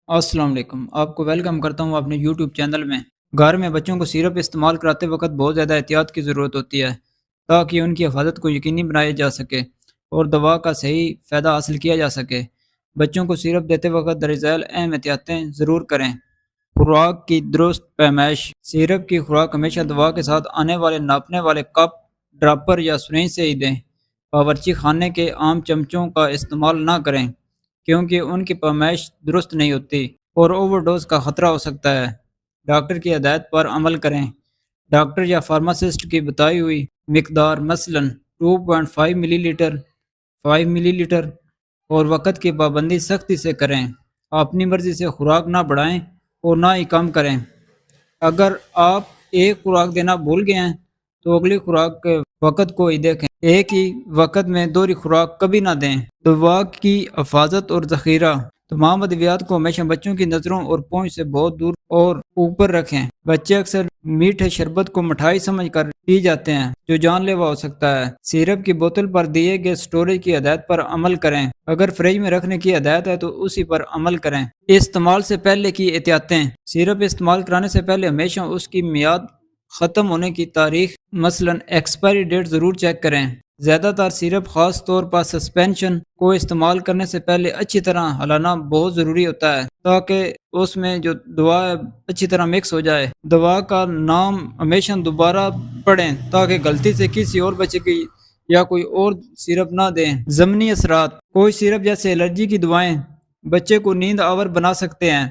السلام علیکم، آپ کو ویلکم کرتا ہوں اپنے یوٹیوب چینل میں۔ گھر میں بچوں کو سیرپ استعمال کراتے وقت بہت زیادہ احتیاط کی ضرورت ہوتی ہے تاکہ ان کی حفاظت کو یقینی بنایا جا سکے اور دوا کا صحیح فائدہ حاصل کیا جا سکے۔ بچوں کو سیرپ دیتے وقت درج ذیل اہم احتیاطیں ضرور کریں۔ خوراک کی درست پیمائش: سیرپ کی خوراک ہمیشہ دوا کے ساتھ آنے والے ناپنے والے کپ، ڈراپر یا سرنج سے ہی دیں۔ باورچی خانے کے عام چمچوں کا استعمال نہ کریں کیونکہ ان کی پیمائش درست نہیں ہوتی اور اوور ڈوز کا خطرہ ہو سکتا ہے۔ ڈاکٹر کی ہدایت پر عمل کریں۔ ڈاکٹر یا فارماسسٹ کی بتائی ہوئی مقدار مثلاً 2.5 ملی لیٹر، 5 ملی لیٹر اور وقت کی پابندی سختی سے کریں۔ اپنی مرضی سے خوراک نہ بڑھائیں اور نہ ہی کم کریں۔ اگر آپ ایک خوراک دینا بھول گئے ہیں تو اگلی خوراک کے وقت کو ہی دیکھیں۔ ایک ہی وقت میں دوہری خوراک کبھی نہ دیں۔ دوا کی حفاظت اور ذخیرہ: تمام ادویات کو ہمیشہ بچوں کی نظروں اور پہنچ سے بہت دور اور اوپر رکھیں۔ بچے اکثر میٹھے شربت کو مٹھائی سمجھ کر پی جاتے ہیں جو جان لیوا ہو سکتا ہے۔ سیرپ کی بوتل پر دیے گئے سٹوریج کی ہدایت پر عمل کریں۔ اگر فریج میں رکھنے کی ہدایت ہے تو اسی پر عمل کریں۔ استعمال سے پہلے کی احتیاطیں: سیرپ استعمال کرانے سے پہلے ہمیشہ اس کی میعاد ختم ہونے کی تاریخ مثلاً ایکسپائری ڈیٹ ضرور چیک کریں۔ زیادہ تر سیرپ خاص طور پر سسپینشن کو استعمال کرنے سے پہلے اچھی طرح ہلانا بہت ضروری ہوتا ہے تاکہ اس میں جو دوا ہے اچھی طرح مکس ہو جائے۔ دوا کا نام ہمیشہ دوبارہ پڑھیں تاکہ غلطی سے کسی اور بچے کی یا کوئی اور سیرپ نہ دیں۔ ضمنی اثرات: کوئی سیرپ جیسے الرجی کی دوائیں بچے کو نیند آور بنا سکتے ہیں۔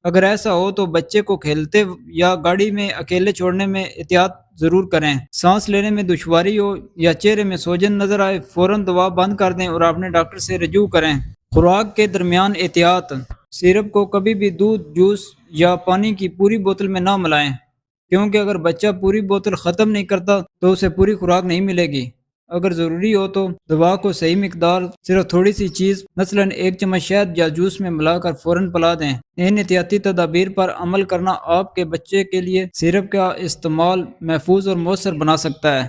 اگر ایسا ہو تو بچے کو کھیلتے یا گاڑی میں اکیلے چھوڑنے میں احتیاط ضرور کریں۔ سانس لینے میں دشواری ہو یا چہرے میں سوجن نظر آئے فوراً دوا بند کر دیں اور اپنے ڈاکٹر سے رجوع کریں۔ خوراک کے درمیان احتیاط: سیرپ کو کبھی بھی دودھ، جوس یا پانی کی پوری بوتل میں نہ ملائیں کیونکہ اگر بچہ پوری بوتل ختم نہیں کرتا تو اسے پوری خوراک نہیں ملے گی۔ اگر ضروری ہو تو دوا کو صحیح مقدار صرف تھوڑی سی چیز مثلاً 1 چمچ شہد یا جوس میں ملا کر فوراً پلا دیں۔ ان احتیاطی تدابیر پر عمل کرنا آپ کے بچے کے لیے سیرپ کا استعمال محفوظ اور مؤثر بنا سکتا ہے۔